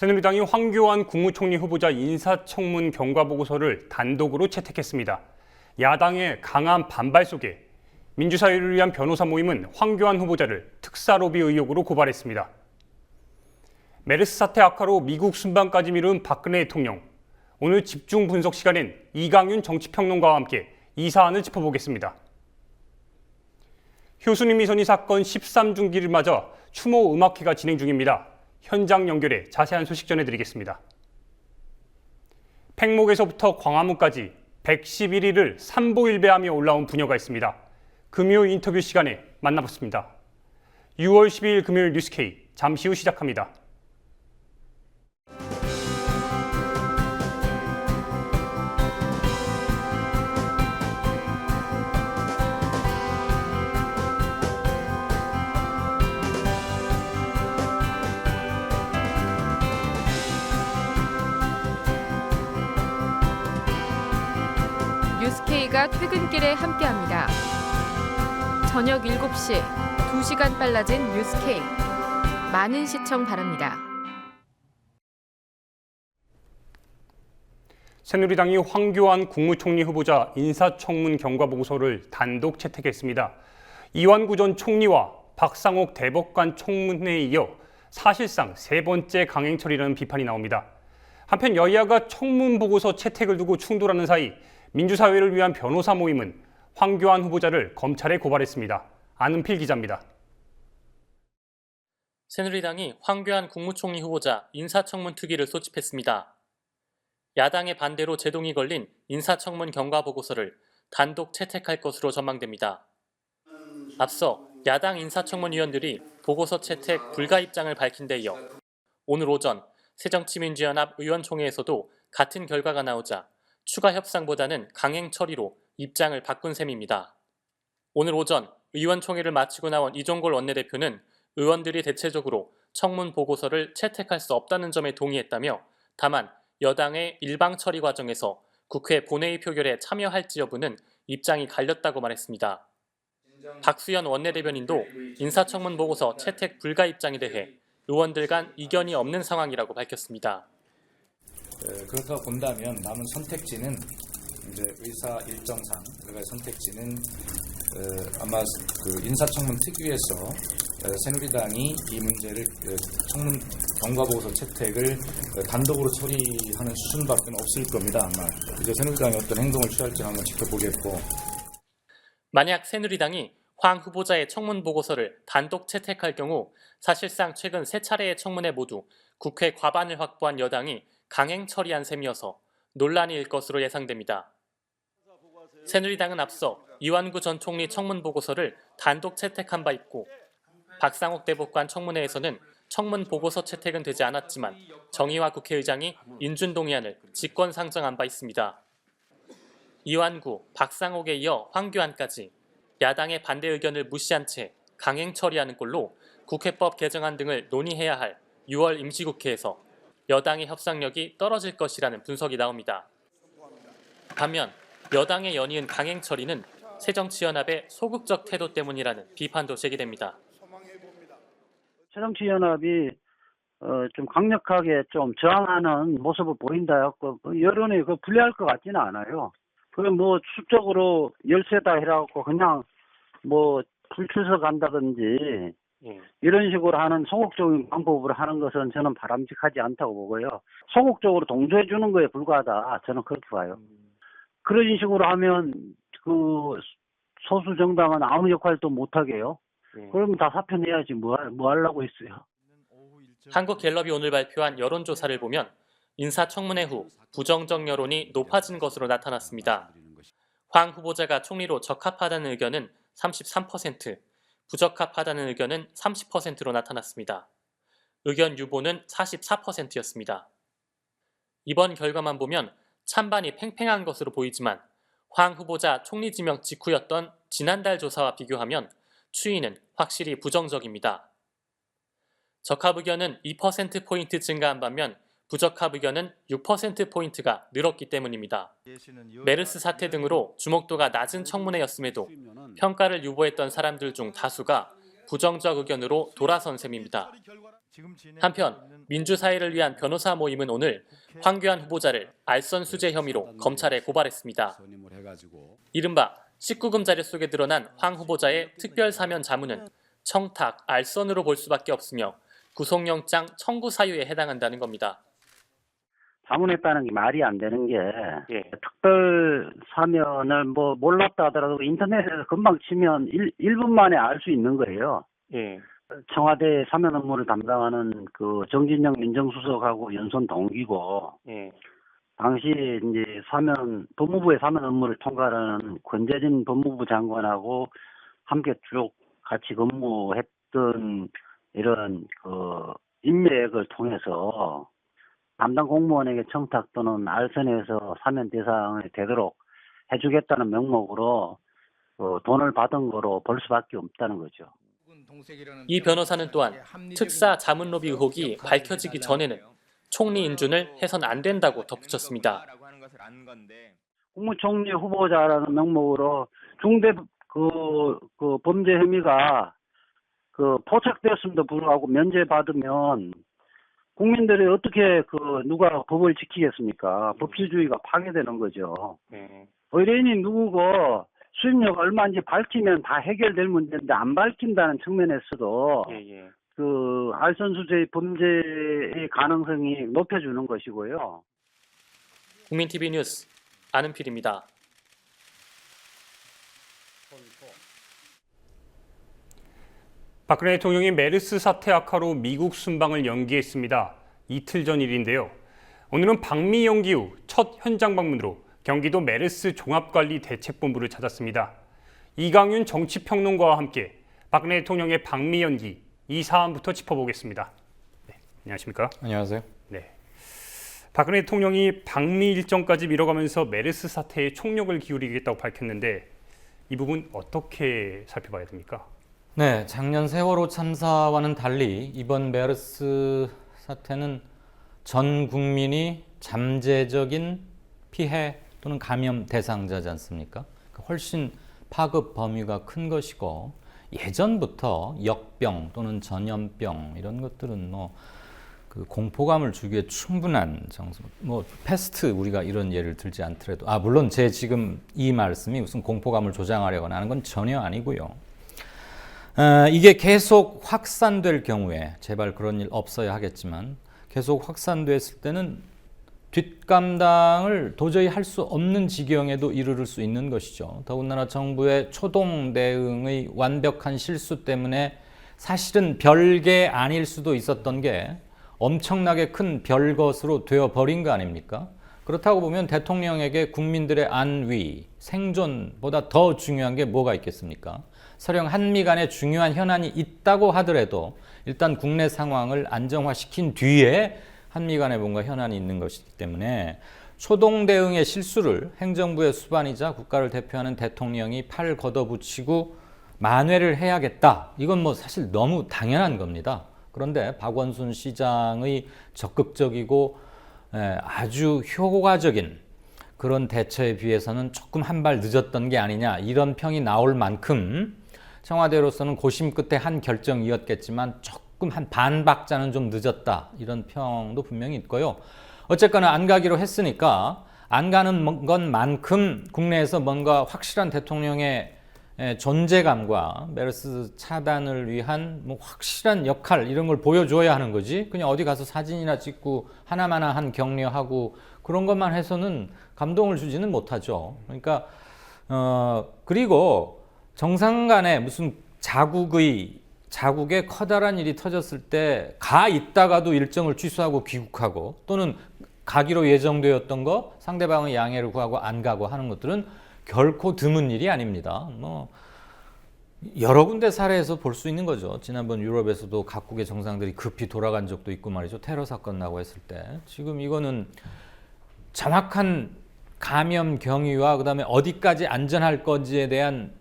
새누리당이 황교안 국무총리 후보자 인사청문 경과보고서를 단독으로 채택했습니다. 야당의 강한 반발 속에 민주사회를 위한 변호사 모임은 황교안 후보자를 특사로비 의혹으로 고발했습니다. 메르스 사태 악화로 미국 순방까지 미룬 박근혜 대통령. 오늘 집중 분석 시간엔 이강윤 정치평론가와 함께 이 사안을 짚어보겠습니다. 효순이 미선이 사건 13중기를 맞아 추모 음악회가 진행 중입니다. 현장 연결해 자세한 소식 전해드리겠습니다. 팽목에서부터 광화문까지 111일을 삼보일배하며 올라온 부녀가 있습니다. 금요 인터뷰 시간에 만나봤습니다. 6월 12일 금요일 뉴스K 잠시 후 시작합니다. 뉴스K가 퇴근길에 함께합니다. 저녁 7시, 2시간 빨라진 뉴스K. 많은 시청 바랍니다. 새누리당이 황교안 국무총리 후보자 인사청문 경과보고서를 단독 채택했습니다. 이완구 전 총리와 박상옥 대법관 청문회에 이어 사실상 세 번째 강행 처리라는 비판이 나옵니다. 한편 여야가 청문 보고서 채택을 두고 충돌하는 사이 민주사회를 위한 변호사 모임은 황교안 후보자를 검찰에 고발했습니다. 안은필 기자입니다. 새누리당이 황교안 국무총리 후보자 인사청문 특위를 소집했습니다. 야당의 반대로 제동이 걸린 인사청문 경과보고서를 단독 채택할 것으로 전망됩니다. 앞서 야당 인사청문위원들이 보고서 채택 불가 입장을 밝힌 데 이어 오늘 오전 새정치민주연합 의원총회에서도 같은 결과가 나오자 추가 협상보다는 강행 처리로 입장을 바꾼 셈입니다. 오늘 오전 의원총회를 마치고 나온 이종걸 원내대표는 의원들이 대체적으로 청문 보고서를 채택할 수 없다는 점에 동의했다며 다만 여당의 일방 처리 과정에서 국회 본회의 표결에 참여할지 여부는 입장이 갈렸다고 말했습니다. 박수현 원내대변인도 인사청문 보고서 채택 불가 입장에 대해 의원들 간 이견이 없는 상황이라고 밝혔습니다. 그렇다고 본다면 남은 선택지는 이제 의사 일정상 그의 선택지는 아마 그 인사청문 특위에서 새누리당이 이 문제를 청문 경과보고서 채택을 단독으로 처리하는 수순밖에 없을 겁니다. 아마 이제 새누리당이 어떤 행동을 취할지 한번 지켜보겠고. 만약 새누리당이 황 후보자의 청문 보고서를 단독 채택할 경우 사실상 최근 세 차례의 청문회 모두 국회 과반을 확보한 여당이 강행 처리한 셈이어서 논란이 일 것으로 예상됩니다. 새누리당은 앞서 이완구 전 총리 청문 보고서를 단독 채택한 바 있고 박상옥 대법관 청문회에서는 청문 보고서 채택은 되지 않았지만 정의화 국회의장이 인준동의안을 직권 상정한 바 있습니다. 이완구, 박상옥에 이어 황교안까지 야당의 반대 의견을 무시한 채 강행 처리하는 꼴로 국회법 개정안 등을 논의해야 할 6월 임시국회에서 여당의 협상력이 떨어질 것이라는 분석이 나옵니다. 반면 여당의 연이은 강행 처리는 새정치연합의 소극적 태도 때문이라는 비판도 제기됩니다. 새정치연합이 좀 강력하게 좀 저항하는 모습을 보인다 했고 여론이 불리할 것 같지는 않아요. 그게 뭐 수적으로 열세다 해라고 그냥 뭐 불출석한다든지 이런 식으로 하는 소극적인 방법으로 하는 것은 저는 바람직하지 않다고 보고요. 소극적으로 동조해 주는 거에 불과하다. 저는 그렇게 봐요. 그런 식으로 하면 그 소수 정당은 아무 역할도 못하게요. 그러면 다 사표 내야지 뭐 하려고 했어요. 한국갤럽이 오늘 발표한 여론조사를 보면 인사청문회 후 부정적 여론이 높아진 것으로 나타났습니다. 황 후보자가 총리로 적합하다는 의견은 33%, 부적합하다는 의견은 30%로 나타났습니다. 의견 유보는 44%였습니다. 이번 결과만 보면 찬반이 팽팽한 것으로 보이지만 황 후보자 총리 지명 직후였던 지난달 조사와 비교하면 추이는 확실히 부정적입니다. 적합 의견은 2%포인트 증가한 반면 부적합 의견은 6%포인트가 늘었기 때문입니다. 메르스 사태 등으로 주목도가 낮은 청문회였음에도 평가를 유보했던 사람들 중 다수가 부정적 의견으로 돌아선 셈입니다. 한편 민주사회를 위한 변호사 모임은 오늘 황교안 후보자를 알선수재 혐의로 검찰에 고발했습니다. 이른바 19금 자료 속에 드러난 황 후보자의 특별사면 자문은 청탁, 알선으로 볼 수밖에 없으며 구속영장 청구 사유에 해당한다는 겁니다. 자문했다는 게 말이 안 되는 게 특별 사면을 뭐 몰랐다 하더라도 인터넷에서 금방 치면 1분 만에 알 수 있는 거예요. 청와대 사면 업무를 담당하는 그 정진영 민정수석하고 연선 동기고 당시 이제 법무부의 사면 업무를 통과하는 권재진 법무부 장관하고 함께 쭉 같이 근무했던 이런 그 인맥을 통해서 담당 공무원에게 청탁 또는 알선해서 사면 대상이 되도록 해주겠다는 명목으로 돈을 받은 거로 볼 수밖에 없다는 거죠. 이 변호사는 또한 특사 자문 로비 의혹이 밝혀지기 전에는 총리 인준을 해선 안 된다고 덧붙였습니다. 국무총리 후보자라는 명목으로 중대 범죄 혐의가 포착되었음에도 불구하고 면제받으면 국민들이 어떻게 누가 법을 지키겠습니까? 법치주의가 파괴되는 거죠. 의뢰인이 누구고 수임료가 얼마인지 밝히면 다 해결될 문제인데 안 밝힌다는 측면에서도 알선수재의 범죄의 가능성이 높여주는 것이고요. 국민TV 뉴스 안은필입니다. 박근혜 대통령이 메르스 사태 악화로 미국 순방을 연기했습니다. 이틀 전 일인데요. 오늘은 방미 연기 후 첫 현장 방문으로 경기도 메르스 종합관리대책본부를 찾았습니다. 이강윤 정치평론가와 함께 박근혜 대통령의 방미 연기 이 사안부터 짚어보겠습니다. 네, 안녕하십니까? 안녕하세요. 네, 박근혜 대통령이 방미 일정까지 미뤄가면서 메르스 사태에 총력을 기울이겠다고 밝혔는데 이 부분 어떻게 살펴봐야 됩니까? 네, 작년 세월호 참사와는 달리 이번 메르스 사태는 전 국민이 잠재적인 피해 또는 감염 대상자지 않습니까? 훨씬 파급 범위가 큰 것이고 예전부터 역병 또는 전염병 이런 것들은 공포감을 주기에 충분한 정서. 패스트 우리가 이런 예를 들지 않더라도 물론 제 지금 이 말씀이 무슨 공포감을 조장하려거나 하는 건 전혀 아니고요. 이게 계속 확산될 경우에 제발 그런 일 없어야 하겠지만 계속 확산됐을 때는 뒷감당을 도저히 할 수 없는 지경에도 이르를 수 있는 것이죠. 더군다나 정부의 초동 대응의 완벽한 실수 때문에 사실은 별게 아닐 수도 있었던 게 엄청나게 큰 별것으로 되어버린 거 아닙니까? 그렇다고 보면 대통령에게 국민들의 안위, 생존보다 더 중요한 게 뭐가 있겠습니까? 설령 한미 간에 중요한 현안이 있다고 하더라도 일단 국내 상황을 안정화시킨 뒤에 한미 간에 뭔가 현안이 있는 것이기 때문에 초동 대응의 실수를 행정부의 수반이자 국가를 대표하는 대통령이 팔 걷어붙이고 만회를 해야겠다. 이건 사실 너무 당연한 겁니다. 그런데 박원순 시장의 적극적이고 아주 효과적인 그런 대처에 비해서는 조금 한 발 늦었던 게 아니냐 이런 평이 나올 만큼 청와대로서는 고심 끝에 한 결정이었겠지만 조금 한 반 박자는 좀 늦었다 이런 평도 분명히 있고요. 어쨌거나 안 가기로 했으니까 안 가는 것만큼 국내에서 뭔가 확실한 대통령의 존재감과 메르스 차단을 위한 확실한 역할 이런 걸 보여줘야 하는 거지. 그냥 어디 가서 사진이나 찍고 하나마나한 격려하고 그런 것만 해서는 감동을 주지는 못하죠. 그러니까 그리고 정상 간에 무슨 자국에 커다란 일이 터졌을 때 가 있다가도 일정을 취소하고 귀국하고 또는 가기로 예정되었던 거 상대방의 양해를 구하고 안 가고 하는 것들은 결코 드문 일이 아닙니다. 여러 군데 사례에서 볼 수 있는 거죠. 지난번 유럽에서도 각국의 정상들이 급히 돌아간 적도 있고 말이죠. 테러 사건 나고 했을 때. 지금 이거는 정확한 감염 경위와 그다음에 어디까지 안전할 건지에 대한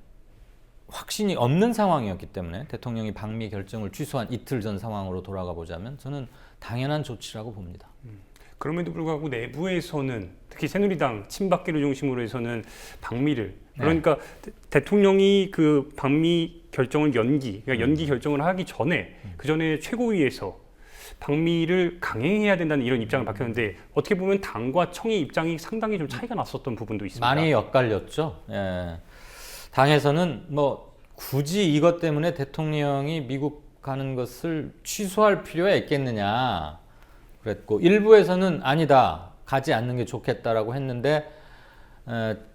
확신이 없는 상황이었기 때문에 대통령이 방미 결정을 취소한 이틀 전 상황으로 돌아가 보자면 저는 당연한 조치라고 봅니다. 그럼에도 불구하고 내부에서는 특히 새누리당 친박계를 중심으로 해서는 방미를 그러니까 대통령이 그 방미 결정을 그러니까 연기 결정을 하기 전에 그 전에 최고위에서 방미를 강행해야 된다는 이런 입장을 밝혔는데 어떻게 보면 당과 청의 입장이 상당히 좀 차이가 났었던 부분도 있습니다. 많이 엇갈렸죠. 예. 당에서는 뭐 굳이 이것 때문에 대통령이 미국 가는 것을 취소할 필요가 있겠느냐 그랬고, 일부에서는 아니다, 가지 않는 게 좋겠다라고 했는데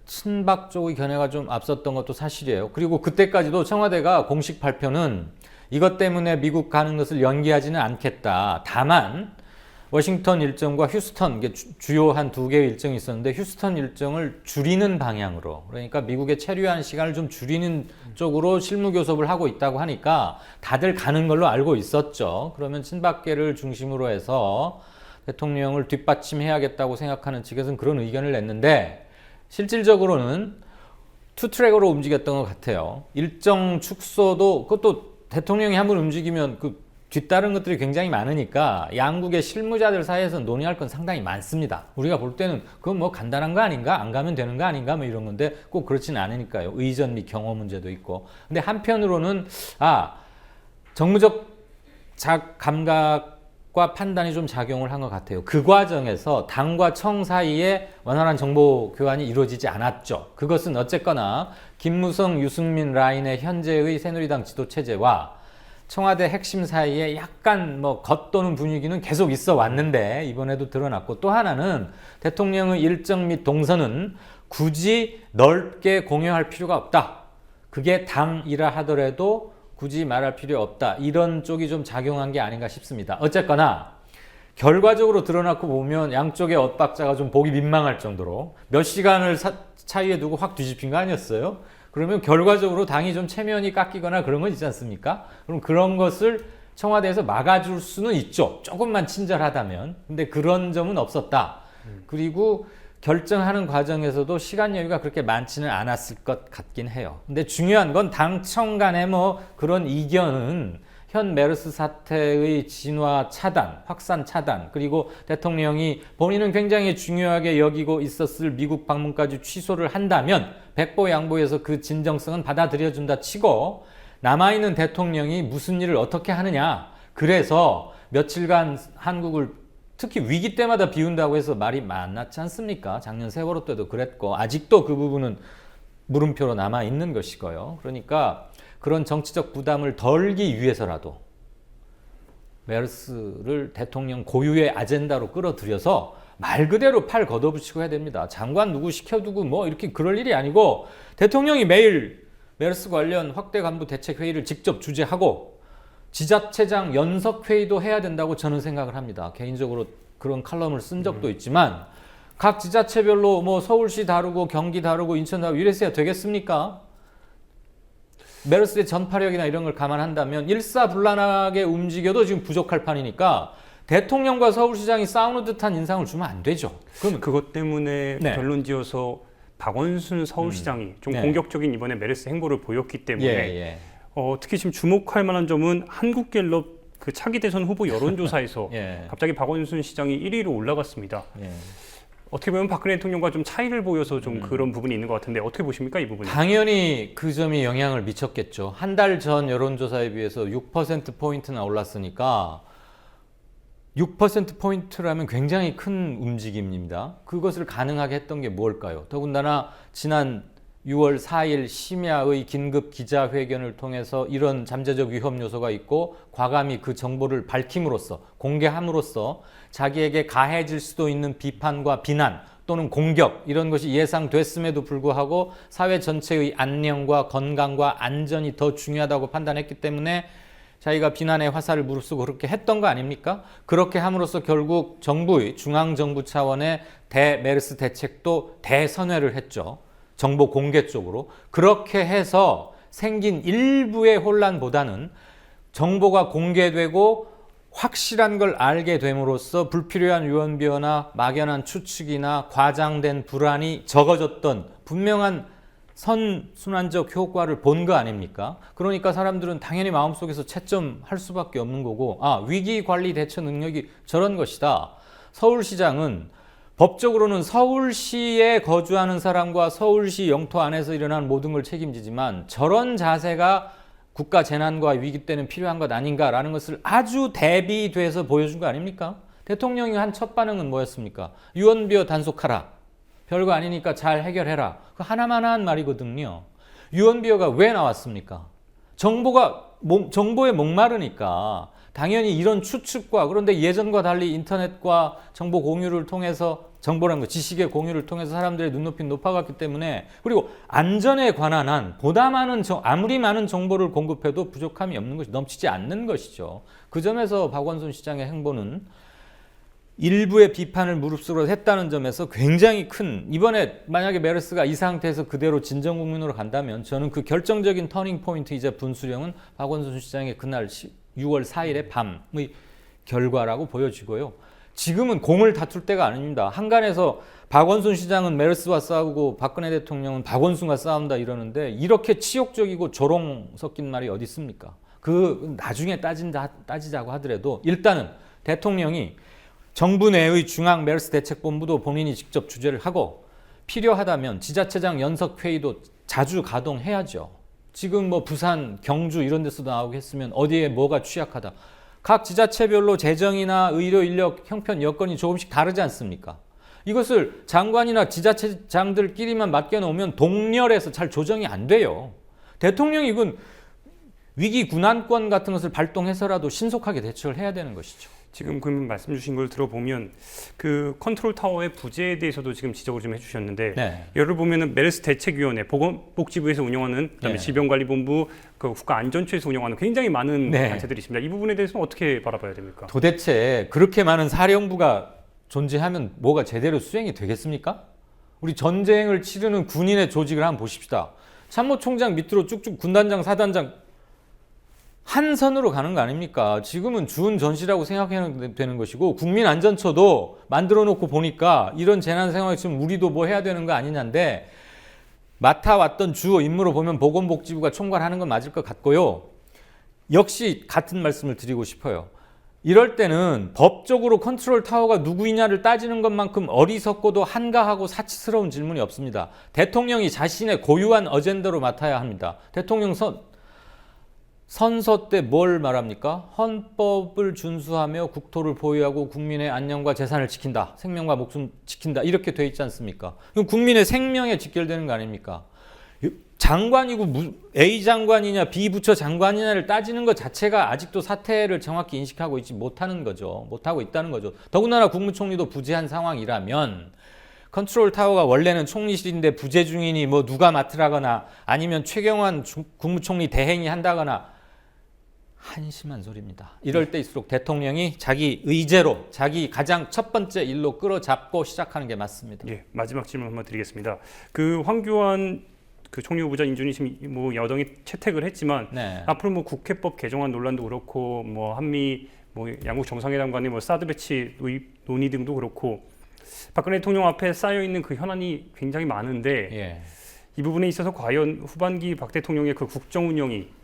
친박 쪽의 견해가 좀 앞섰던 것도 사실이에요. 그리고 그때까지도 청와대가 공식 발표는 이것 때문에 미국 가는 것을 연기하지는 않겠다. 다만 워싱턴 일정과 휴스턴, 이게 주요 한 2개의 일정이 있었는데 휴스턴 일정을 줄이는 방향으로, 그러니까 미국에 체류하는 시간을 좀 줄이는 쪽으로 실무 교섭을 하고 있다고 하니까 다들 가는 걸로 알고 있었죠. 그러면 친박계를 중심으로 해서 대통령을 뒷받침해야겠다고 생각하는 측에서는 그런 의견을 냈는데, 실질적으로는 투트랙으로 움직였던 것 같아요. 일정 축소도, 그것도 대통령이 한번 움직이면 그 뒤따른 것들이 굉장히 많으니까 양국의 실무자들 사이에서 논의할 건 상당히 많습니다. 우리가 볼 때는 그건 뭐 간단한 거 아닌가? 안 가면 되는 거 아닌가? 뭐 이런 건데 꼭 그렇지는 않으니까요. 의전 및 경호 문제도 있고. 근데 한편으로는 정무적 감각과 판단이 좀 작용을 한 것 같아요. 그 과정에서 당과 청 사이에 원활한 정보 교환이 이루어지지 않았죠. 그것은 어쨌거나 김무성, 유승민 라인의 현재의 새누리당 지도 체제와 청와대 핵심 사이에 약간 뭐 겉도는 분위기는 계속 있어 왔는데 이번에도 드러났고, 또 하나는 대통령의 일정 및 동선은 굳이 넓게 공유할 필요가 없다. 그게 당이라 하더라도 굳이 말할 필요 없다. 이런 쪽이 좀 작용한 게 아닌가 싶습니다. 어쨌거나 결과적으로 드러났고 보면 양쪽의 엇박자가 좀 보기 민망할 정도로 몇 시간을 차이에 두고 확 뒤집힌 거 아니었어요? 그러면 결과적으로 당이 좀 체면이 깎이거나 그런 건 있지 않습니까? 그럼 그런 것을 청와대에서 막아줄 수는 있죠. 조금만 친절하다면. 근데 그런 점은 없었다. 그리고 결정하는 과정에서도 시간 여유가 그렇게 많지는 않았을 것 같긴 해요. 근데 중요한 건 당청 간의 뭐 그런 이견은 현 메르스 사태의 진화 차단, 확산 차단, 그리고 대통령이 본인은 굉장히 중요하게 여기고 있었을 미국 방문까지 취소를 한다면 백보양보해서 그 진정성은 받아들여준다 치고, 남아있는 대통령이 무슨 일을 어떻게 하느냐, 그래서 며칠간 한국을 특히 위기 때마다 비운다고 해서 말이 많았지 않습니까? 작년 세월호 때도 그랬고 아직도 그 부분은 물음표로 남아있는 것이고요. 그러니까 그런 정치적 부담을 덜기 위해서라도 메르스를 대통령 고유의 아젠다로 끌어들여서 말 그대로 팔 걷어붙이고 해야 됩니다. 장관 누구 시켜두고 뭐 이렇게 그럴 일이 아니고 대통령이 매일 메르스 관련 확대 간부 대책 회의를 직접 주재하고 지자체장 연석 회의도 해야 된다고 저는 생각을 합니다. 개인적으로 그런 칼럼을 쓴 적도 있지만 각 지자체별로 뭐 서울시 다르고 경기 다르고 인천 다르고 이랬어야 되겠습니까? 메르스의 전파력이나 이런 걸 감안한다면 일사불란하게 움직여도 지금 부족할 판이니까 대통령과 서울시장이 싸우는 듯한 인상을 주면 안 되죠. 그럼 그것 때문에 네. 결론지어서 박원순 서울시장이 좀 네. 공격적인 이번에 메르스 행보를 보였기 때문에 예. 특히 지금 주목할 만한 점은 한국갤럽 그 차기 대선 후보 여론조사에서 예. 갑자기 박원순 시장이 1위로 올라갔습니다. 예. 어떻게 보면 박근혜 대통령과 좀 차이를 보여서 좀 그런 부분이 있는 것 같은데 어떻게 보십니까, 이 부분은? 당연히 그 점이 영향을 미쳤겠죠. 한 달 전 여론조사에 비해서 6%포인트나 올랐으니까 6%포인트라면 굉장히 큰 움직임입니다. 그것을 가능하게 했던 게 뭘까요? 더군다나 지난 6월 4일 심야의 긴급 기자회견을 통해서 이런 잠재적 위험 요소가 있고 과감히 그 정보를 밝힘으로써, 공개함으로써 자기에게 가해질 수도 있는 비판과 비난 또는 공격, 이런 것이 예상됐음에도 불구하고 사회 전체의 안녕과 건강과 안전이 더 중요하다고 판단했기 때문에 자기가 비난의 화살을 무릅쓰고 그렇게 했던 거 아닙니까? 그렇게 함으로써 결국 정부의, 중앙정부 차원의 대메르스 대책도 대선회를 했죠. 정보 공개 쪽으로. 그렇게 해서 생긴 일부의 혼란보다는 정보가 공개되고 확실한 걸 알게 됨으로써 불필요한 유언비어나 막연한 추측이나 과장된 불안이 적어졌던 분명한 선순환적 효과를 본 거 아닙니까? 그러니까 사람들은 당연히 마음속에서 채점할 수밖에 없는 거고, 위기관리 대처 능력이 저런 것이다. 서울시장은 법적으로는 서울시에 거주하는 사람과 서울시 영토 안에서 일어난 모든 걸 책임지지만 저런 자세가 국가 재난과 위기 때는 필요한 것 아닌가라는 것을 아주 대비돼서 보여준 거 아닙니까? 대통령이 한 첫 반응은 뭐였습니까? 유언비어 단속하라. 별거 아니니까 잘 해결해라. 그 하나만 한 말이거든요. 유언비어가 왜 나왔습니까? 정보에 목마르니까 당연히 이런 추측과, 그런데 예전과 달리 인터넷과 정보 공유를 통해서, 정보라는 거 지식의 공유를 통해서 사람들의 눈높이는 높아갔기 때문에, 그리고 안전에 관한 한 보다 많은 아무리 많은 정보를 공급해도 부족함이 없는 것이, 넘치지 않는 것이죠. 그 점에서 박원순 시장의 행보는 일부의 비판을 무릅쓰고 했다는 점에서 굉장히 큰, 이번에 만약에 메르스가 이 상태에서 그대로 진정 국민으로 간다면 저는 그 결정적인 터닝 포인트이자 분수령은 박원순 시장의 그날 6월 4일의 밤의 결과라고 보여지고요. 지금은 공을 다툴 때가 아닙니다. 한간에서 박원순 시장은 메르스와 싸우고 박근혜 대통령은 박원순과 싸운다 이러는데, 이렇게 치욕적이고 조롱 섞인 말이 어디 있습니까? 그 나중에 따지자고 하더라도 일단은 대통령이 정부 내의 중앙 메르스 대책본부도 본인이 직접 주재를 하고, 필요하다면 지자체장 연석회의도 자주 가동해야죠. 지금 뭐 부산, 경주 이런 데서도 나오고 했으면 어디에 뭐가 취약하다. 각 지자체별로 재정이나 의료 인력 형편 여건이 조금씩 다르지 않습니까? 이것을 장관이나 지자체장들끼리만 맡겨놓으면 동렬해서 잘 조정이 안 돼요. 대통령이 이건 위기 군안권 같은 것을 발동해서라도 신속하게 대처를 해야 되는 것이죠. 지금 그 말씀 주신 걸 들어보면 그 컨트롤 타워의 부재에 대해서도 지금 지적을 좀 해주셨는데, 네. 예를 보면은 메르스 대책위원회, 보건복지부에서 운영하는, 그다음에 네. 질병관리본부, 그 국가안전처에서 운영하는 굉장히 많은 네. 단체들이 있습니다. 이 부분에 대해서는 어떻게 바라봐야 됩니까? 도대체 그렇게 많은 사령부가 존재하면 뭐가 제대로 수행이 되겠습니까? 우리 전쟁을 치르는 군인의 조직을 한번 보십시다. 참모총장 밑으로 쭉쭉 군단장, 사단장 한 선으로 가는 거 아닙니까? 지금은 주은 전시라고 생각해야 되는 것이고, 국민안전처도 만들어 놓고 보니까 이런 재난 상황에 지금 우리도 뭐 해야 되는 거 아니냐인데, 맡아왔던 주요 임무로 보면 보건복지부가 총괄하는 건 맞을 것 같고요. 역시 같은 말씀을 드리고 싶어요. 이럴 때는 법적으로 컨트롤 타워가 누구이냐를 따지는 것만큼 어리석고도 한가하고 사치스러운 질문이 없습니다. 대통령이 자신의 고유한 어젠더로 맡아야 합니다. 대통령 선서 때 뭘 말합니까? 헌법을 준수하며 국토를 보유하고 국민의 안녕과 재산을 지킨다. 생명과 목숨 지킨다. 이렇게 돼 있지 않습니까? 그럼 국민의 생명에 직결되는 거 아닙니까? 장관이고 A 장관이냐 B 부처 장관이냐를 따지는 것 자체가 아직도 사태를 정확히 인식하고 있지 못하는 거죠. 못하고 있다는 거죠. 더군다나 국무총리도 부재한 상황이라면, 컨트롤 타워가 원래는 총리실인데 부재 중이니 뭐 누가 맡으라거나 아니면 최경환 국무총리 대행이 한다거나 한심한 소리입니다. 이럴 때일수록 대통령이 자기 의제로, 자기 가장 첫 번째 일로 끌어잡고 시작하는 게 맞습니다. 예, 마지막 질문 한번 드리겠습니다. 그 황교안 그 총리 후보자 인준이 지금 뭐 여당이 채택을 했지만, 네. 앞으로 뭐 국회법 개정안 논란도 그렇고, 뭐 한미 뭐 양국 정상회담 간의 뭐 사드 배치 논의 등도 그렇고, 박근혜 대통령 앞에 쌓여 있는 그 현안이 굉장히 많은데, 예. 이 부분에 있어서 과연 후반기 박 대통령의 그 국정 운영이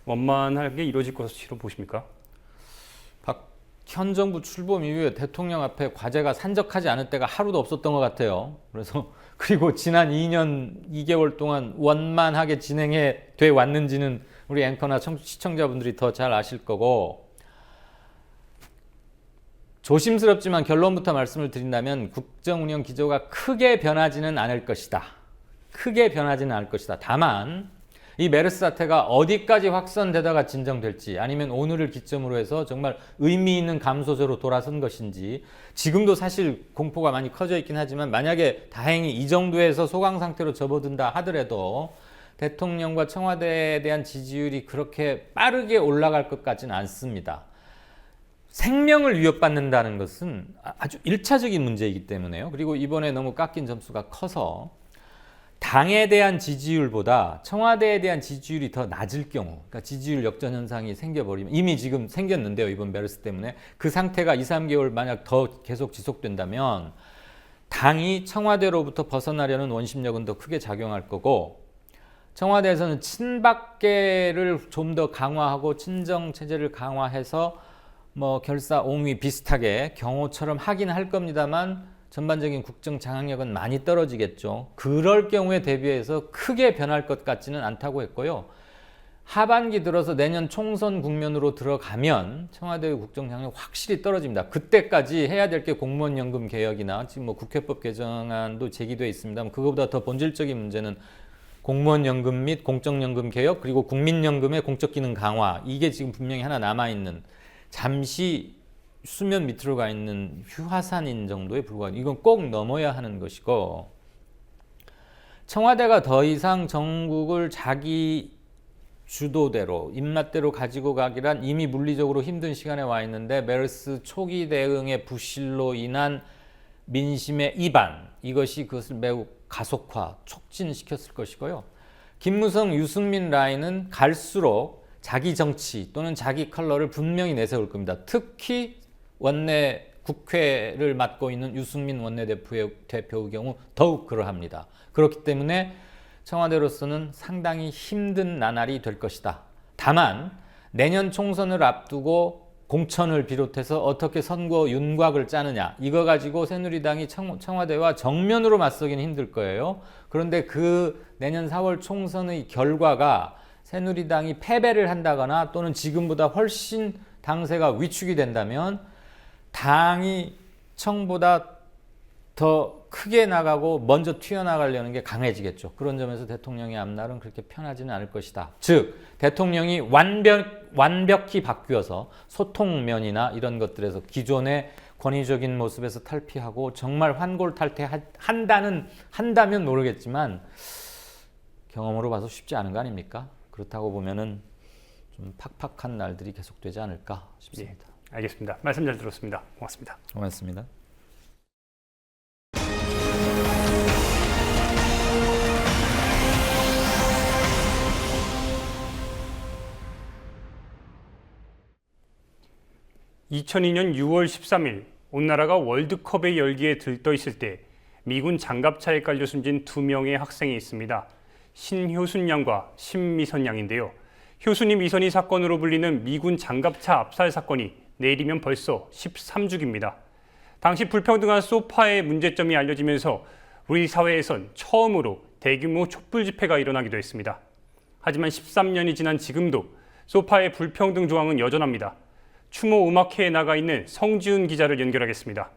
원만하게 이루어질 것으로 보십니까? 현 정부 출범 이후에 대통령 앞에 과제가 산적하지 않을 때가 하루도 없었던 것 같아요. 그리고 지난 2년 2개월 동안 원만하게 진행해 돼 왔는지는 우리 앵커나 시청자분들이 더 잘 아실 거고, 조심스럽지만 결론부터 말씀을 드린다면 국정 운영 기조가 크게 변하지는 않을 것이다. 크게 변하지는 않을 것이다. 다만 이 메르스 사태가 어디까지 확산되다가 진정될지, 아니면 오늘을 기점으로 해서 정말 의미 있는 감소세로 돌아선 것인지, 지금도 사실 공포가 많이 커져 있긴 하지만 만약에 다행히 이 정도에서 소강 상태로 접어든다 하더라도 대통령과 청와대에 대한 지지율이 그렇게 빠르게 올라갈 것 같지는 않습니다. 생명을 위협받는다는 것은 아주 1차적인 문제이기 때문에요. 그리고 이번에 너무 깎인 점수가 커서 당에 대한 지지율보다 청와대에 대한 지지율이 더 낮을 경우, 그러니까 지지율 역전 현상이 생겨버리면, 이미 지금 생겼는데요, 이번 메르스 때문에 그 상태가 2, 3개월 만약 더 계속 지속된다면 당이 청와대로부터 벗어나려는 원심력은 더 크게 작용할 거고, 청와대에서는 친박계를 좀 더 강화하고 친정 체제를 강화해서 뭐 결사 옹위 비슷하게 경호처럼 하긴 할 겁니다만 전반적인 국정 장악력은 많이 떨어지겠죠. 그럴 경우에 대비해서 크게 변할 것 같지는 않다고 했고요. 하반기 들어서 내년 총선 국면으로 들어가면 청와대의 국정장악이 확실히 떨어집니다. 그때까지 해야 될 게 공무원연금 개혁이나 지금 뭐 국회법 개정안도 제기돼 있습니다. 그거보다 더 본질적인 문제는 공무원연금 및 공적연금 개혁, 그리고 국민연금의 공적 기능 강화, 이게 지금 분명히 하나 남아있는, 잠시 수면 밑으로 가 있는 휴화산인 정도에 불과한, 이건 꼭 넘어야 하는 것이고, 청와대가 더 이상 전국을 자기 주도대로 입맛대로 가지고 가기란 이미 물리적으로 힘든 시간에 와 있는데, 메르스 초기 대응의 부실로 인한 민심의 이반, 이것이 그것을 매우 가속화, 촉진시켰을 것이고요. 김무성, 유승민 라인은 갈수록 자기 정치 또는 자기 컬러를 분명히 내세울 겁니다. 특히 원내 국회를 맡고 있는 유승민 원내대표의 경우 더욱 그러합니다. 그렇기 때문에 청와대로서는 상당히 힘든 나날이 될 것이다. 다만 내년 총선을 앞두고 공천을 비롯해서 어떻게 선거 윤곽을 짜느냐, 이거 가지고 새누리당이 청와대와 정면으로 맞서기는 힘들 거예요. 그런데 그 내년 4월 총선의 결과가 새누리당이 패배를 한다거나 또는 지금보다 훨씬 당세가 위축이 된다면 당이 청보다 더 크게 나가고 먼저 튀어나가려는 게 강해지겠죠. 그런 점에서 대통령의 앞날은 그렇게 편하지는 않을 것이다. 즉 대통령이 완벽히 바뀌어서 소통면이나 이런 것들에서 기존의 권위적인 모습에서 탈피하고 정말 한다면 모르겠지만 경험으로 봐서 쉽지 않은 거 아닙니까? 그렇다고 보면은 좀 팍팍한 날들이 계속되지 않을까 싶습니다. 예, 알겠습니다. 말씀 잘 들었습니다. 고맙습니다. 고맙습니다. (2002년 6월 13일) 온 나라가 월드컵의 열기에 들떠 있을 때 미군 장갑차에 깔려 숨진 2명의 학생이 있습니다. 신효순 양과 신미선 양인데요. 효순이 미선이 사건으로 불리는 미군 장갑차 압살 사건이 내일이면 벌써 13주기입니다. 당시 불평등한 소파의 문제점이 알려지면서 우리 사회에선 처음으로 대규모 촛불 집회가 일어나기도 했습니다. 하지만 13년이 지난 지금도 소파의 불평등 조항은 여전합니다. 추모 음악회에 나가 있는 성지훈 기자를 연결하겠습니다.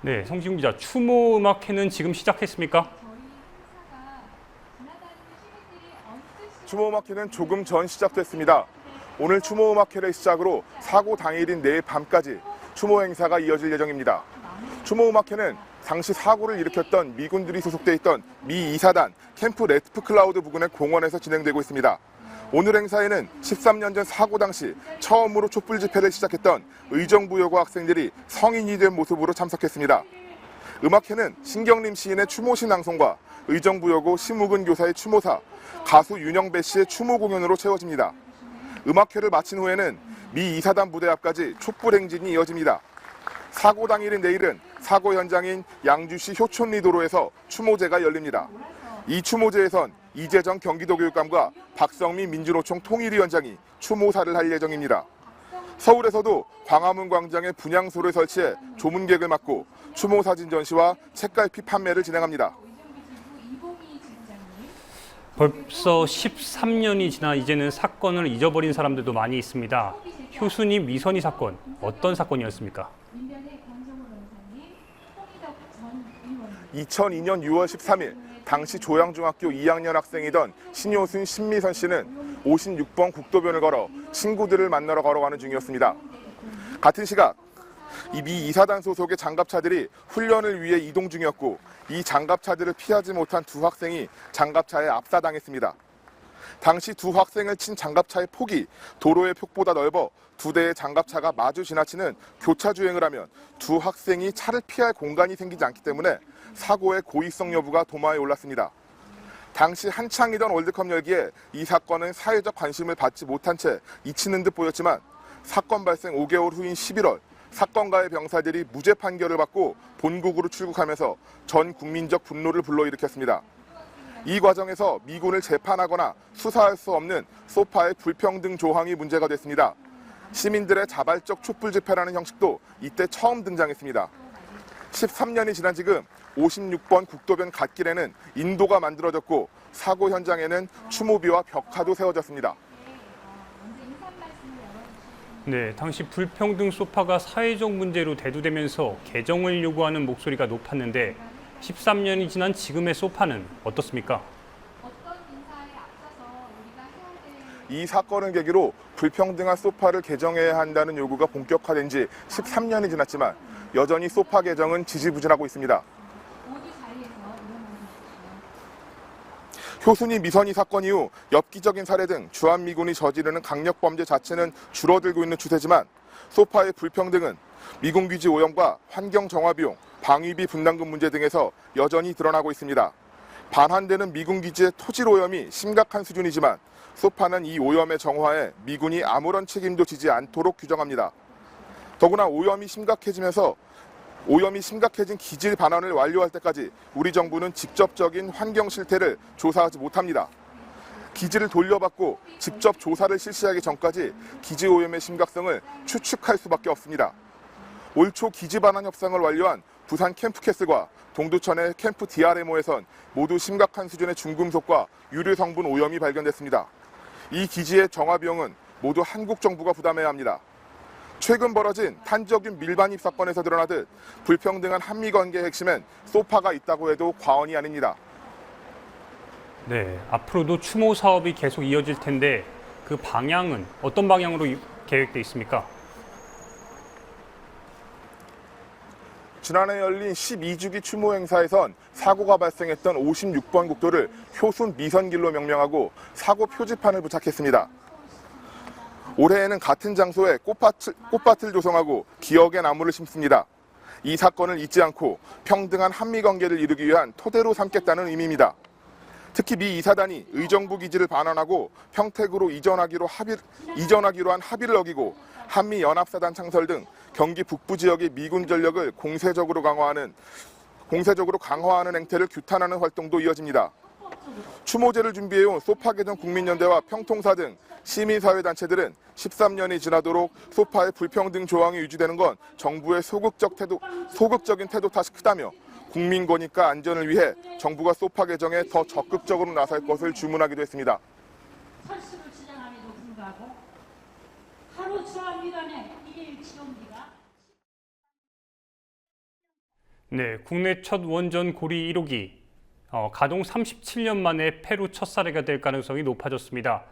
네, 성지훈 기자, 추모 음악회는 지금 시작했습니까? 추모음악회는 조금 전 시작됐습니다. 오늘 추모음악회를 시작으로 사고 당일인 내일 밤까지 추모 행사가 이어질 예정입니다. 추모음악회는 당시 사고를 일으켰던 미군들이 소속돼 있던 미 2사단 캠프 레트프 클라우드 부근의 공원에서 진행되고 있습니다. 오늘 행사에는 13년 전 사고 당시 처음으로 촛불 집회를 시작했던 의정부여고 학생들이 성인이 된 모습으로 참석했습니다. 음악회는 신경림 시인의 추모시 낭송과 의정부여고 심우근 교사의 추모사, 가수 윤영배 씨의 추모 공연으로 채워집니다. 음악회를 마친 후에는 미 2사단 부대 앞까지 촛불 행진이 이어집니다. 사고 당일인 내일은 사고 현장인 양주시 효촌리 도로에서 추모제가 열립니다. 이 추모제에선 이재정 경기도교육감과 박성미 민주노총 통일위원장이 추모사를 할 예정입니다. 서울에서도 광화문 광장에 분향소를 설치해 조문객을 맞고 추모사진 전시와 책갈피 판매를 진행합니다. 벌써 13년이 지나 이제는 사건을 잊어버린 사람들도 많이 있습니다. 효순이 미선이 사건, 어떤 사건이었습니까? 2002년 6월 13일 당시 조양중학교 2학년 학생이던 신효순, 신미선 씨는 56번 국도변을 걸어 친구들을 만나러 걸어가는 중이었습니다. 같은 시각 이 미 2사단 소속의 장갑차들이 훈련을 위해 이동 중이었고 이 장갑차들을 피하지 못한 두 학생이 장갑차에 압사당했습니다. 당시 두 학생을 친 장갑차의 폭이 도로의 폭보다 넓어 두 대의 장갑차가 마주 지나치는 교차 주행을 하면 두 학생이 차를 피할 공간이 생기지 않기 때문에 사고의 고의성 여부가 도마에 올랐습니다. 당시 한창이던 월드컵 열기에 이 사건은 사회적 관심을 받지 못한 채 잊히는 듯 보였지만 사건 발생 5개월 후인 11월 사건가의 병사들이 무죄 판결을 받고 본국으로 출국하면서 전 국민적 분노를 불러일으켰습니다. 이 과정에서 미군을 재판하거나 수사할 수 없는 소파의 불평등 조항이 문제가 됐습니다. 시민들의 자발적 촛불 집회라는 형식도 이때 처음 등장했습니다. 13년이 지난 지금 56번 국도변 갓길에는 인도가 만들어졌고 사고 현장에는 추모비와 벽화도 세워졌습니다. 네, 당시 불평등 소파가 사회적 문제로 대두되면서 개정을 요구하는 목소리가 높았는데 13년이 지난 지금의 소파는 어떻습니까? 이 사건을 계기로 불평등한 소파를 개정해야 한다는 요구가 본격화된 지 13년이 지났지만 여전히 소파 개정은 지지부진하고 있습니다. 효순이 미선이 사건 이후 엽기적인 살해 등 주한미군이 저지르는 강력범죄 자체는 줄어들고 있는 추세지만 소파의 불평등은 미군 기지 오염과 환경 정화 비용, 방위비 분담금 문제 등에서 여전히 드러나고 있습니다. 반환되는 미군 기지의 토질 오염이 심각한 수준이지만 소파는 이 오염의 정화에 미군이 아무런 책임도 지지 않도록 규정합니다. 더구나 오염이 심각해진 기질 반환을 완료할 때까지 우리 정부는 직접적인 환경 실태를 조사하지 못합니다. 기지를 돌려받고 직접 조사를 실시하기 전까지 기지 오염의 심각성을 추측할 수밖에 없습니다. 올 초 기지 반환 협상을 완료한 부산 캠프캐슬과 동두천의 캠프 DRMO에선 모두 심각한 수준의 중금속과 유류 성분 오염이 발견됐습니다. 이 기지의 정화 비용은 모두 한국 정부가 부담해야 합니다. 최근 벌어진 탄저균 밀반입 사건에서 드러나듯 불평등한 한미 관계의 핵심엔 소파가 있다고 해도 과언이 아닙니다. 네, 앞으로도 추모 사업이 계속 이어질 텐데 그 방향은 어떤 방향으로 계획돼 있습니까? 지난해 열린 12주기 추모 행사에선 사고가 발생했던 56번 국도를 효순 미선길로 명명하고 사고 표지판을 부착했습니다. 올해에는 같은 장소에 꽃밭을 조성하고 기억의 나무를 심습니다. 이 사건을 잊지 않고 평등한 한미 관계를 이루기 위한 토대로 삼겠다는 의미입니다. 특히 미 이사단이 의정부 기지를 반환하고 평택으로 이전하기로 한 합의를 어기고 한미 연합사단 창설 등 경기 북부 지역의 미군 전력을 공세적으로 강화하는 행태를 규탄하는 활동도 이어집니다. 추모제를 준비해온 소파 개정 국민연대와 평통사 등 시민사회단체들은 13년이 지나도록 소파의 불평등 조항이 유지되는 건 정부의 소극적인 태도 탓이 크다며 국민 권익과 안전을 위해 정부가 소파 개정에 더 적극적으로 나설 것을 주문하기도 했습니다. 설수를 주장함에도 불구하고 하루 주한미관의 일일 치료비가 네, 국내 첫 원전 고리 1호기 가동 37년 만에 폐로 첫 사례가 될 가능성이 높아졌습니다.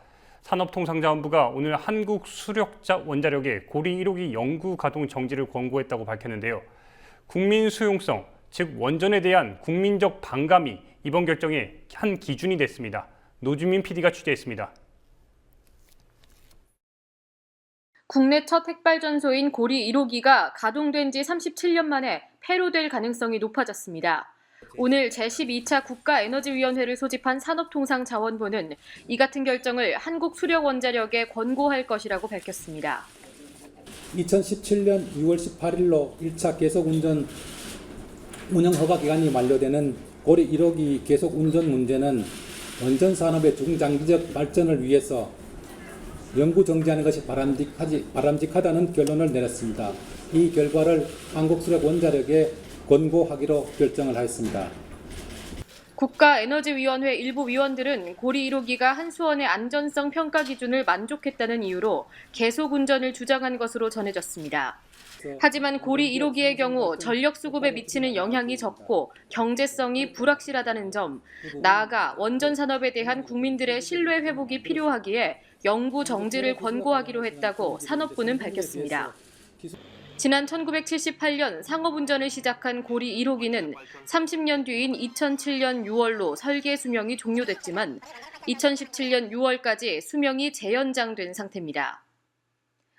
산업통상자원부가 오늘 한국 수력자 원자력의 고리 1호기 영구 가동 정지를 권고했다고 밝혔는데요. 국민 수용성, 즉 원전에 대한 국민적 반감이 이번 결정의 한 기준이 됐습니다. 노주민 PD가 취재했습니다. 국내 첫 핵발전소인 고리 1호기가 가동된 지 37년 만에 폐로될 가능성이 높아졌습니다. 오늘 제12차 국가에너지위원회를 소집한 산업통상자원부는 이 같은 결정을 한국수력원자력에 권고할 것이라고 밝혔습니다. 2017년 6월 18일로 1차 계속운전 운영허가 기간이 만료되는 고리 1호기 계속운전 문제는 원전 산업의 중장기적 발전을 위해서 영구 정지하는 것이 바람직하다는 결론을 내렸습니다. 이 결과를 한국수력원자력에 권고하기로 결정을 하였습니다. 국가에너지위원회 일부 위원들은 고리 1호기가 한수원의 안전성 평가 기준을 만족했다는 이유로 계속 운전을 주장한 것으로 전해졌습니다. 하지만 고리 1호기의 경우 전력 수급에 미치는 영향이 적고 경제성이 불확실하다는 점, 나아가 원전 산업에 대한 국민들의 신뢰 회복이 필요하기에 영구 정지를 권고하기로 했다고 산업부는 밝혔습니다. 지난 1978년 상업운전을 시작한 고리 1호기는 30년 뒤인 2007년 6월로 설계 수명이 종료됐지만 2017년 6월까지 수명이 재연장된 상태입니다.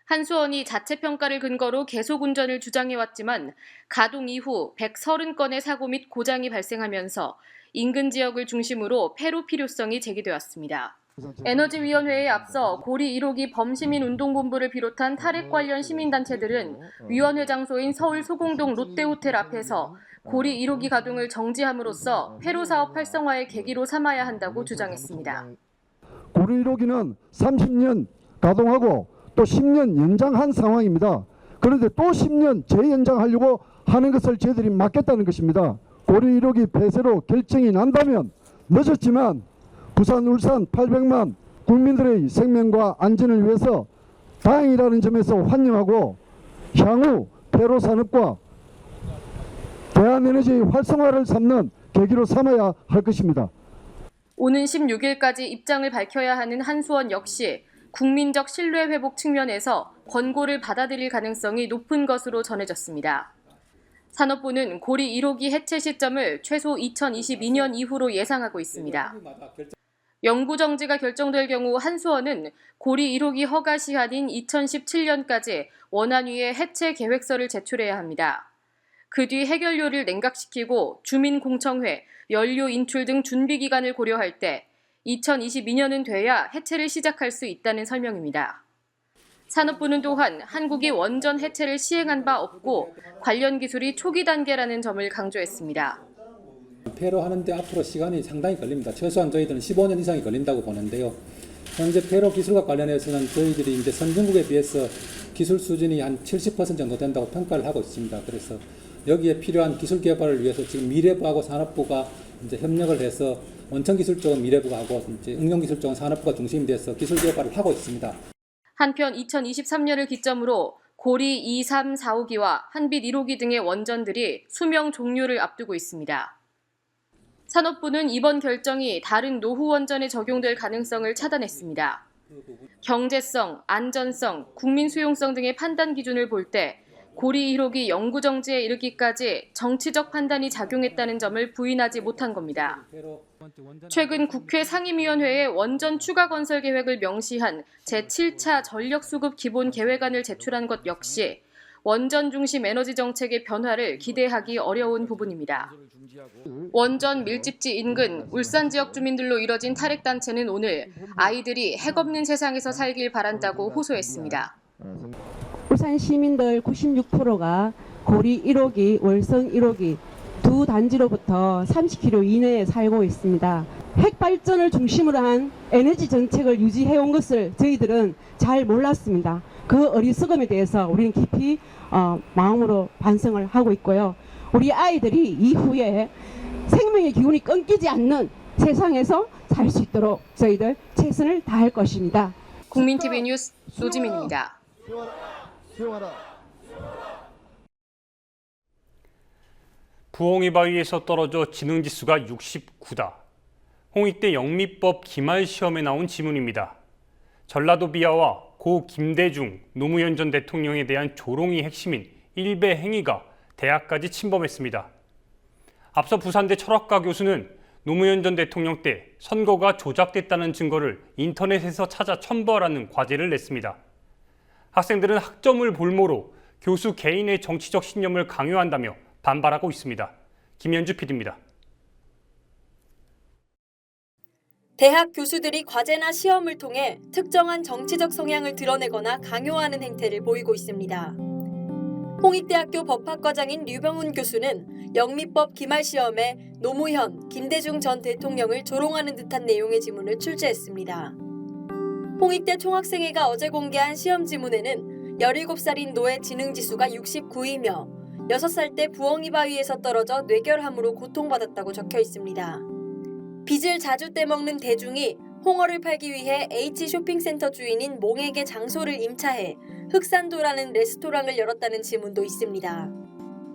한수원이 자체 평가를 근거로 계속 운전을 주장해왔지만 가동 이후 130건의 사고 및 고장이 발생하면서 인근 지역을 중심으로 폐로 필요성이 제기되었습니다. 에너지위원회에 앞서 고리 1호기 범시민운동본부를 비롯한 탈핵 관련 시민단체들은 위원회 장소인 서울 소공동 롯데호텔 앞에서 고리 1호기 가동을 정지함으로써 폐로 사업 활성화의 계기로 삼아야 한다고 주장했습니다. 고리 1호기는 30년 가동하고 또 10년 연장한 상황입니다. 그런데 또 10년 재연장하려고 하는 것을 저희들이 막겠다는 것입니다. 고리 1호기 폐쇄로 결정이 난다면 늦었지만 부산, 울산 800만 국민들의 생명과 안전을 위해서 다행이라는 점에서 환영하고 향후 폐로 산업과 대한에너지의 활성화를 삼는 계기로 삼아야 할 것입니다. 오는 16일까지 입장을 밝혀야 하는 한수원 역시 국민적 신뢰 회복 측면에서 권고를 받아들일 가능성이 높은 것으로 전해졌습니다. 산업부는 고리 1호기 해체 시점을 최소 2022년 이후로 예상하고 있습니다. 영구 정지가 결정될 경우 한수원은 고리 1호기 허가 시한인 2017년까지 원안위에 해체 계획서를 제출해야 합니다. 그 뒤 해결료를 냉각시키고 주민공청회, 연료 인출 등 준비 기간을 고려할 때 2022년은 돼야 해체를 시작할 수 있다는 설명입니다. 산업부는 또한 한국이 원전 해체를 시행한 바 없고 관련 기술이 초기 단계라는 점을 강조했습니다. 폐로 하는데 앞으로 시간이 상당히 걸립니다. 최소한 저희들은 15년 이상이 걸린다고 보는데요. 현재 폐로 기술과 관련해서는 저희들이 이제 선진국에 비해서 기술 수준이 한 70% 정도 된다고 평가를 하고 있습니다. 그래서 여기에 필요한 기술 개발을 위해서 지금 미래부하고 산업부가 이제 협력을 해서 원천 기술 쪽은 미래부가 하고 이제 응용 기술 쪽은 산업부가 중심이 돼서 기술 개발을 하고 있습니다. 한편 2023년을 기점으로 고리 2, 3, 4호기와 한빛 1호기 등의 원전들이 수명 종료를 앞두고 있습니다. 산업부는 이번 결정이 다른 노후 원전에 적용될 가능성을 차단했습니다. 경제성, 안전성, 국민 수용성 등의 판단 기준을 볼 때 고리 1호기 영구 정지에 이르기까지 정치적 판단이 작용했다는 점을 부인하지 못한 겁니다. 최근 국회 상임위원회에 원전 추가 건설 계획을 명시한 제7차 전력수급 기본 계획안을 제출한 것 역시 원전 중심 에너지 정책의 변화를 기대하기 어려운 부분입니다. 원전 밀집지 인근 울산 지역 주민들로 이뤄진 탈핵단체는 오늘 아이들이 핵 없는 세상에서 살길 바란다고 호소했습니다. 울산 시민들 96%가 고리 1호기, 월성 1호기 두 단지로부터 30km 이내에 살고 있습니다. 핵 발전을 중심으로 한 에너지 정책을 유지해온 것을 저희들은 잘 몰랐습니다. 그 어리석음에 대해서 우리는 깊이 마음으로 반성을 하고 있고요. 우리 아이들이 이후에 생명의 기운이 끊기지 않는 세상에서 살 수 있도록 저희들 최선을 다할 것입니다. 국민TV 뉴스 노지민입니다. 부엉이 바위에서 떨어져 지능지수가 69다. 홍익대 영미법 기말 시험에 나온 지문입니다. 전라도 비아와 고 김대중 노무현 전 대통령에 대한 조롱이 핵심인 일배 행위가 대학까지 침범했습니다. 앞서 부산대 철학과 교수는 노무현 전 대통령 때 선거가 조작됐다는 증거를 인터넷에서 찾아 첨부하라는 과제를 냈습니다. 학생들은 학점을 볼모로 교수 개인의 정치적 신념을 강요한다며 반발하고 있습니다. 김현주 PD입니다. 대학 교수들이 과제나 시험을 통해 특정한 정치적 성향을 드러내거나 강요하는 행태를 보이고 있습니다. 홍익대학교 법학과장인 류병훈 교수는 영미법 기말시험에 노무현, 김대중 전 대통령을 조롱하는 듯한 내용의 지문을 출제했습니다. 홍익대 총학생회가 어제 공개한 시험 지문에는 17살인 노의 지능지수가 69이며 6살 때 부엉이 바위에서 떨어져 뇌결함으로 고통받았다고 적혀 있습니다. 빚을 자주 떼먹는 대중이 홍어를 팔기 위해 H쇼핑센터 주인인 몽에게 장소를 임차해 흑산도라는 레스토랑을 열었다는 지문도 있습니다.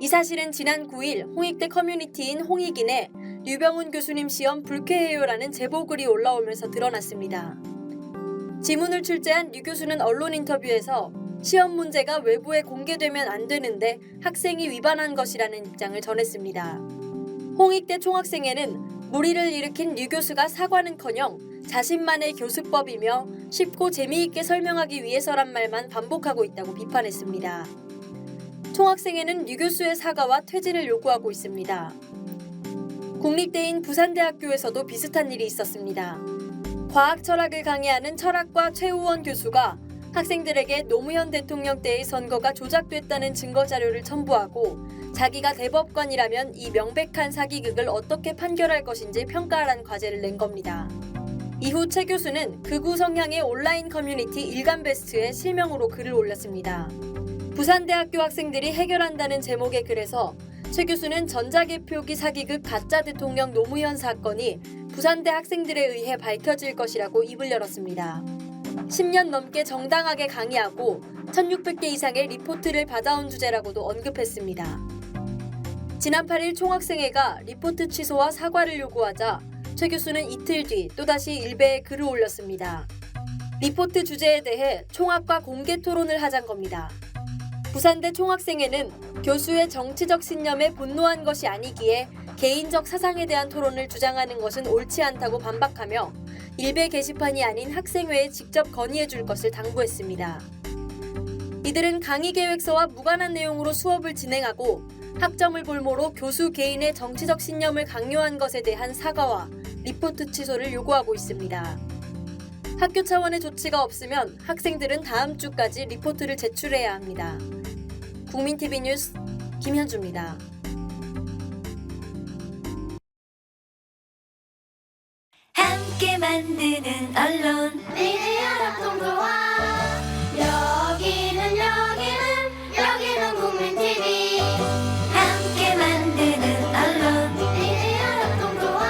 이 사실은 지난 9일 홍익대 커뮤니티인 홍익인에 류병훈 교수님 시험 불쾌해요라는 제보글이 올라오면서 드러났습니다. 지문을 출제한 류 교수는 언론 인터뷰에서 시험 문제가 외부에 공개되면 안 되는데 학생이 위반한 것이라는 입장을 전했습니다. 홍익대 총학생회는 물의를 일으킨 류 교수가 사과는커녕 자신만의 교수법이며 쉽고 재미있게 설명하기 위해서란 말만 반복하고 있다고 비판했습니다. 총학생회는 류 교수의 사과와 퇴진을 요구하고 있습니다. 국립대인 부산대학교에서도 비슷한 일이 있었습니다. 과학 철학을 강의하는 철학과 최우원 교수가 학생들에게 노무현 대통령 때의 선거가 조작됐다는 증거 자료를 첨부하고 자기가 대법관이라면 이 명백한 사기극을 어떻게 판결할 것인지 평가하라는 과제를 낸 겁니다. 이후 최 교수는 극우 성향의 온라인 커뮤니티 일간베스트에 실명으로 글을 올렸습니다. 부산대학교 학생들이 해결한다는 제목의 글에서 최 교수는 전자개표기 사기극 가짜 대통령 노무현 사건이 부산대 학생들에 의해 밝혀질 것이라고 입을 열었습니다. 10년 넘게 정당하게 강의하고 1600개 이상의 리포트를 받아온 주제라고도 언급했습니다. 지난 8일 총학생회가 리포트 취소와 사과를 요구하자 최 교수는 이틀 뒤 또다시 일베에 글을 올렸습니다. 리포트 주제에 대해 총학과 공개 토론을 하자는 겁니다. 부산대 총학생회는 교수의 정치적 신념에 분노한 것이 아니기에 개인적 사상에 대한 토론을 주장하는 것은 옳지 않다고 반박하며 일베 게시판이 아닌 학생회에 직접 건의해 줄 것을 당부했습니다. 이들은 강의 계획서와 무관한 내용으로 수업을 진행하고 학점을 볼모로 교수 개인의 정치적 신념을 강요한 것에 대한 사과와 리포트 취소를 요구하고 있습니다. 학교 차원의 조치가 없으면 학생들은 다음 주까지 리포트를 제출해야 합니다. 국민TV 뉴스 김현주입니다. 함께 만드는 언론 미디어 협동조합 여기는 국민TV 함께 만드는 언론 미디어 협동조합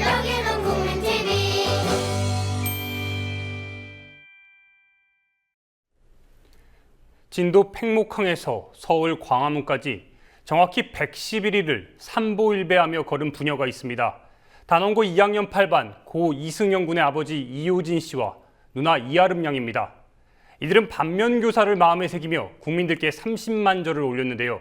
여기는 국민TV. 진도 팽목항에서 서울 광화문까지 정확히 111일을 삼보일배하며 걸은 부녀가 있습니다. 단원고 2학년 8반 고 이승영 군의 아버지 이효진 씨와 누나 이아름 양입니다. 이들은 반면교사를 마음에 새기며 국민들께 30만 절을 올렸는데요.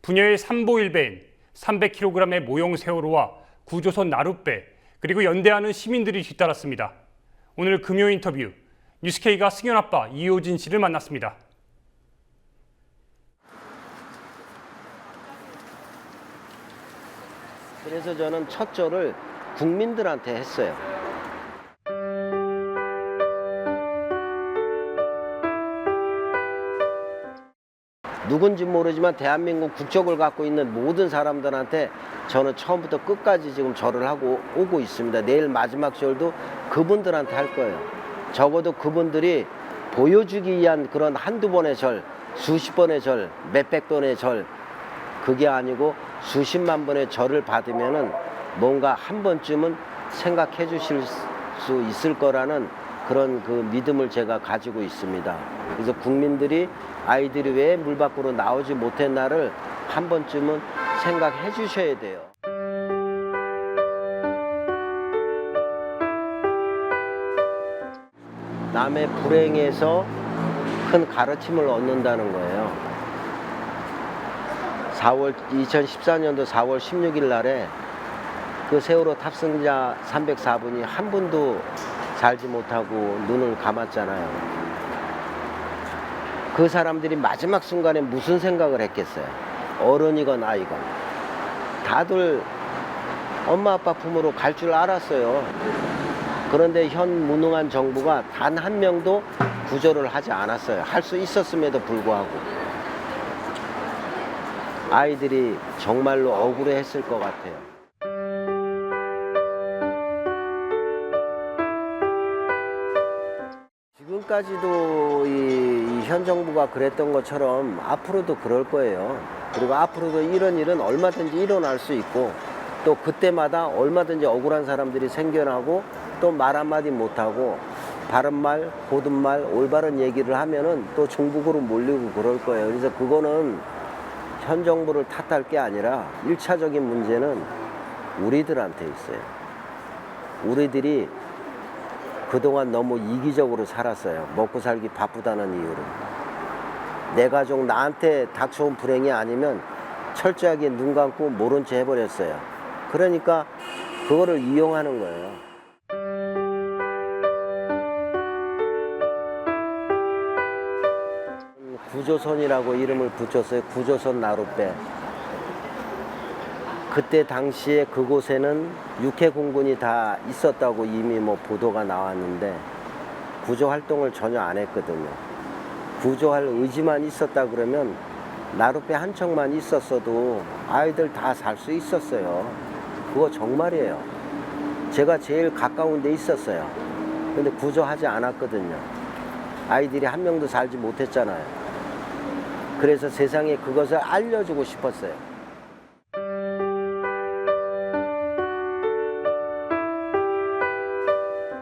부녀의 삼보일배엔 300kg의 모형 세월호와 구조선 나룻배, 그리고 연대하는 시민들이 뒤따랐습니다. 오늘 금요 인터뷰, 뉴스K가 승현 아빠 이효진 씨를 만났습니다. 그래서 저는 첫 절을 국민들한테 했어요. 누군지 모르지만 대한민국 국적을 갖고 있는 모든 사람들한테 저는 처음부터 끝까지 지금 절을 하고 오고 있습니다. 내일 마지막 절도 그분들한테 할 거예요. 적어도 그분들이 보여주기 위한 그런 한두 번의 절, 수십 번의 절, 몇백 번의 절, 그게 아니고 수십만 번의 절을 받으면은 뭔가 한 번쯤은 생각해 주실 수 있을 거라는 그런 그 믿음을 제가 가지고 있습니다. 그래서 국민들이 아이들이 왜 물 밖으로 나오지 못한 날을 한 번쯤은 생각해 주셔야 돼요. 남의 불행에서 큰 가르침을 얻는다는 거예요. 2014년도 4월 16일 날에 그 세월호 탑승자 304분이 한 분도 살지 못하고 눈을 감았잖아요. 그 사람들이 마지막 순간에 무슨 생각을 했겠어요? 어른이건 아이건. 다들 엄마 아빠 품으로 갈 줄 알았어요. 그런데 현 무능한 정부가 단 한 명도 구조를 하지 않았어요. 할 수 있었음에도 불구하고. 아이들이 정말로 억울해했을 것 같아요. 지금까지도 이 현 정부가 그랬던 것처럼 앞으로도 그럴 거예요. 그리고 앞으로도 이런 일은 얼마든지 일어날 수 있고 또 그때마다 얼마든지 억울한 사람들이 생겨나고 또 말 한마디 못하고 바른 말, 고든 말, 올바른 얘기를 하면은 또 중국으로 몰리고 그럴 거예요. 그래서 그거는 현 정부를 탓할 게 아니라 1차적인 문제는 우리들한테 있어요. 우리들이 그동안 너무 이기적으로 살았어요. 먹고 살기 바쁘다는 이유로. 내 가족 나한테 닥쳐온 불행이 아니면 철저하게 눈 감고 모른 채 해버렸어요. 그러니까 그거를 이용하는 거예요. 구조선이라고 이름을 붙였어요. 구조선 나룻배. 그때 당시에 그곳에는 육해공군이 다 있었다고 이미 뭐 보도가 나왔는데 구조 활동을 전혀 안 했거든요. 구조할 의지만 있었다 그러면 나룻배 한 척만 있었어도 아이들 다 살 수 있었어요. 그거 정말이에요. 제가 제일 가까운 데 있었어요. 근데 구조하지 않았거든요. 아이들이 한 명도 살지 못했잖아요. 그래서 세상에 그것을 알려주고 싶었어요.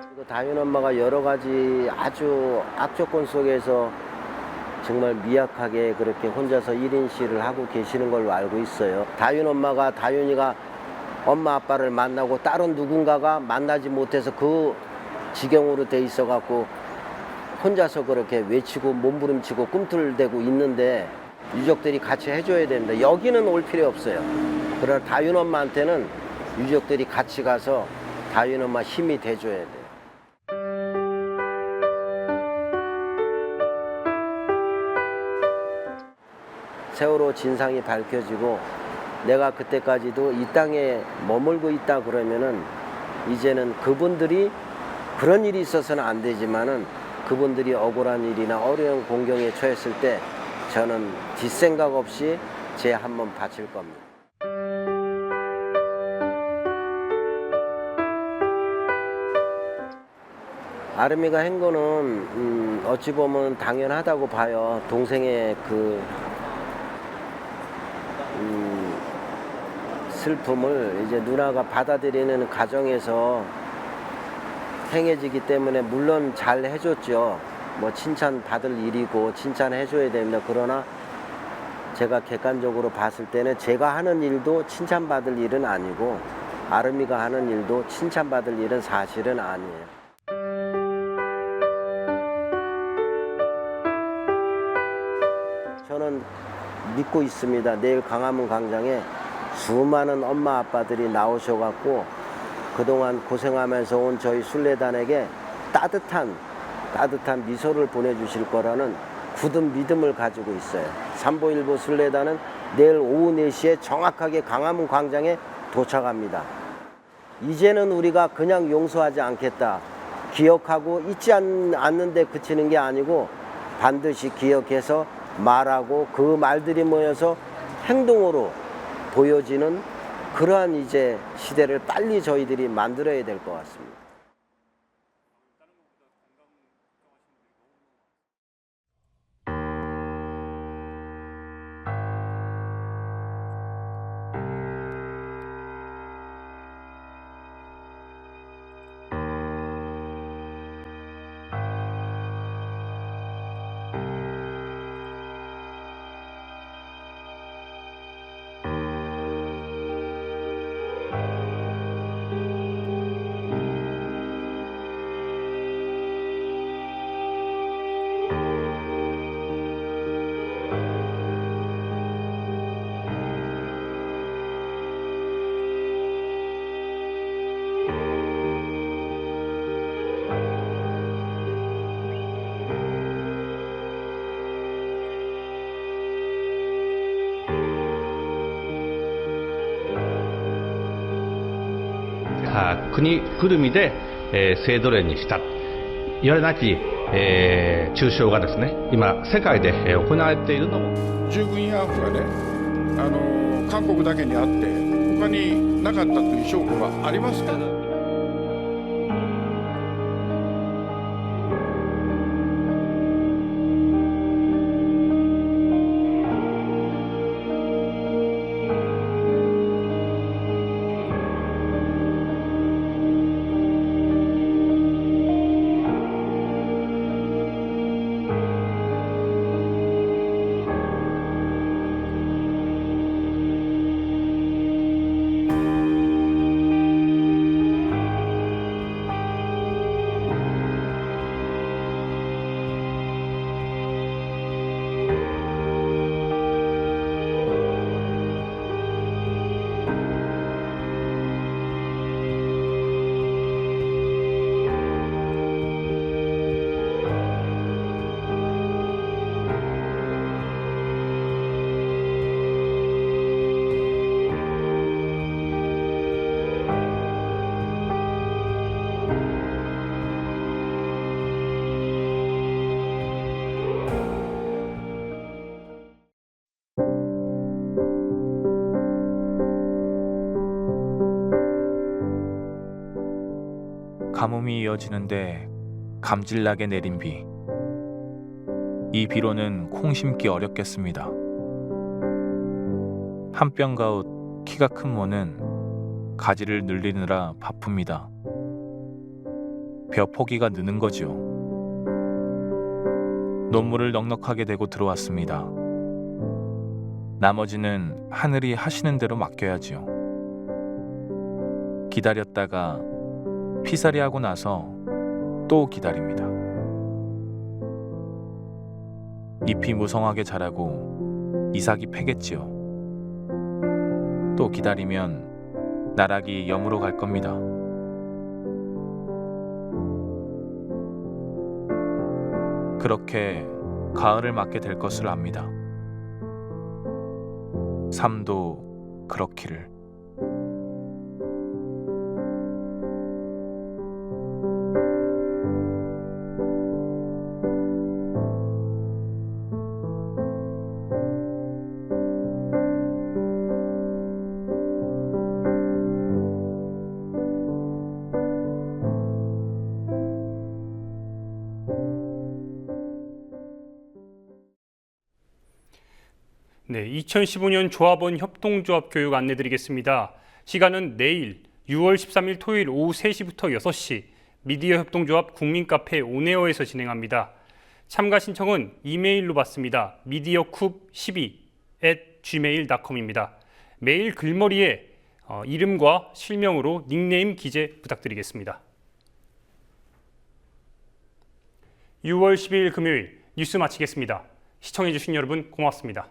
그리고 다윤 엄마가 여러 가지 아주 악조건 속에서 정말 미약하게 그렇게 혼자서 1인실을 하고 계시는 걸로 알고 있어요. 다윤 엄마가 다윤이가 엄마 아빠를 만나고 다른 누군가가 만나지 못해서 그 지경으로 돼 있어 갖고 혼자서 그렇게 외치고 몸부림치고 꿈틀대고 있는데 유족들이 같이 해줘야 됩니다. 여기는 올 필요 없어요. 그러나 다윤 엄마한테는 유족들이 같이 가서 다윤 엄마 힘이 돼줘야 돼요. 세월호 진상이 밝혀지고 내가 그때까지도 이 땅에 머물고 있다 그러면은 이제는 그분들이 그런 일이 있어서는 안 되지만은 그분들이 억울한 일이나 어려운 공경에 처했을 때 저는 뒷생각 없이 제 한 번 바칠 겁니다. 아름이가 한 거는 어찌 보면 당연하다고 봐요. 동생의 그 슬픔을 이제 누나가 받아들이는 과정에서 행해지기 때문에 물론 잘 해줬죠. 뭐 칭찬받을 일이고 칭찬해줘야 됩니다. 그러나 제가 객관적으로 봤을 때는 제가 하는 일도 칭찬받을 일은 아니고 아름이가 하는 일도 칭찬받을 일은 사실은 아니에요. 저는 믿고 있습니다. 내일 광화문 광장에 수많은 엄마 아빠들이 나오셔갖고 그동안 고생하면서 온 저희 순례단에게 따뜻한 미소를 보내주실 거라는 굳은 믿음을 가지고 있어요. 삼보일보 순례단은 내일 오후 4시에 정확하게 광화문 광장에 도착합니다. 이제는 우리가 그냥 용서하지 않겠다. 기억하고 잊지 않는 데 그치는 게 아니고 반드시 기억해서 말하고 그 말들이 모여서 행동으로 보여지는 그러한 이제 시대를 빨리 저희들이 만들어야 될 것 같습니다.国ぐるみで、制度例にしたいわれなき、中傷がですね今世界で、行われているのも従軍慰安婦がね韓国だけにあって他になかったという証拠がありますから。가뭄이 이어지는데 감질나게 내린 비. 이 비로는 콩 심기 어렵겠습니다. 한 뼘가웃 키가 큰 모는 가지를 늘리느라 바쁩니다. 벼 포기가 느는 거죠. 논물을 넉넉하게 대고 들어왔습니다. 나머지는 하늘이 하시는 대로 맡겨야지요. 기다렸다가 피살이하고 나서 또 기다립니다. 잎이 무성하게 자라고 이삭이 패겠지요. 또 기다리면 나락이 염으로 갈 겁니다. 그렇게 가을을 맞게 될 것을 압니다. 삶도 그렇기를. 네, 2015년 조합원 협동조합 교육 안내드리겠습니다. 시간은 내일 6월 13일 토요일 오후 3시부터 6시 미디어 협동조합 국민카페 온에어에서 진행합니다. 참가 신청은 이메일로 받습니다. mediacoup12@gmail.com입니다. 메일 글머리에 이름과 실명으로 닉네임 기재 부탁드리겠습니다. 6월 12일 금요일 뉴스 마치겠습니다. 시청해주신 여러분 고맙습니다.